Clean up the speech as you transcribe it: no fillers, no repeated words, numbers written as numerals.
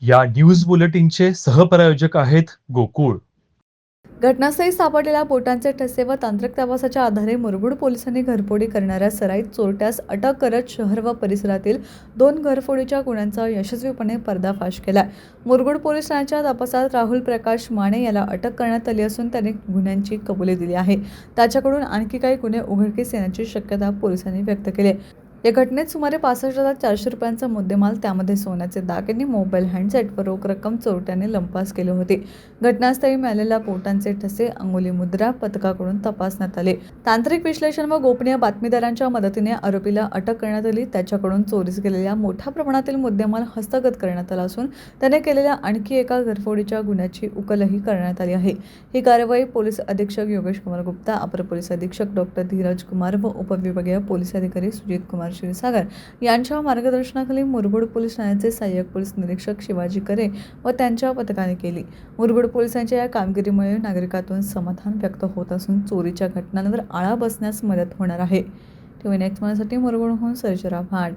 या न्यूज बुलेटिनचे सहप्रायोजक आहेत गोकुळ. घटनास्थळी सापडलेल्या बोटांचे ठसे व तांत्रिक तपासाच्या आधारे मुरगुड पोलिसांनी घरफोडी करणाऱ्या सराईत चोरट्यास अटक करत शहर व परिसरातील 2 घरफोडीच्या गुन्ह्यांचा यशस्वीपणे पर्दाफाश केला. मुरगुड पोलीस ठाण्याच्या तपासात राहुल प्रकाश माने याला अटक करण्यात आली असून त्याने गुन्ह्यांची कबुली दिली आहे. त्याच्याकडून आणखी काही गुन्हे उघडकीस येण्याची शक्यता पोलिसांनी व्यक्त केली. या घटनेत सुमारे 65,400 रुपयांचा मुद्देमाल, त्यामध्ये सोन्याचे दागिने, मोबाईल, हँडसेट व रोख रक्कम चोरट्याने लंपास केली होती. घटनास्थळी मिळालेल्या बोटांचे ठसे, अंगुली मुद्रा पथकाकडून तपासण्यात आले. तांत्रिक विश्लेषण व गोपनीय बातमीदारांच्या मदतीने आरोपीला अटक करण्यात आली. त्याच्याकडून चोरीस गेलेल्या मोठ्या प्रमाणातील मुद्देमाल हस्तगत करण्यात आला असून त्याने केलेल्या आणखी एका घरफोडीच्या गुन्ह्याची उकलही करण्यात आली आहे. ही कारवाई पोलीस अधीक्षक योगेश कुमार गुप्ता, अपर पोलीस अधीक्षक डॉ. धीरज कुमार व उपविभागीय पोलीस अधिकारी सुजित कुमार क्षीरसागर यांच्या मार्गदर्शनाखाली मुरगुड पोलीस ठाण्याचे सहाय्यक पोलीस निरीक्षक शिवाजी करे व त्यांच्या पथकाने केली. मुरगुड पोलिसांच्या या कामगिरीमुळे नागरिकातून समाधान व्यक्त होत असून चोरीच्या घटनांवर आळा बसण्यास मदत होणार आहे. टीव्ही नेक्स्ट साठी मुरगुडहून सर्जराव भाट.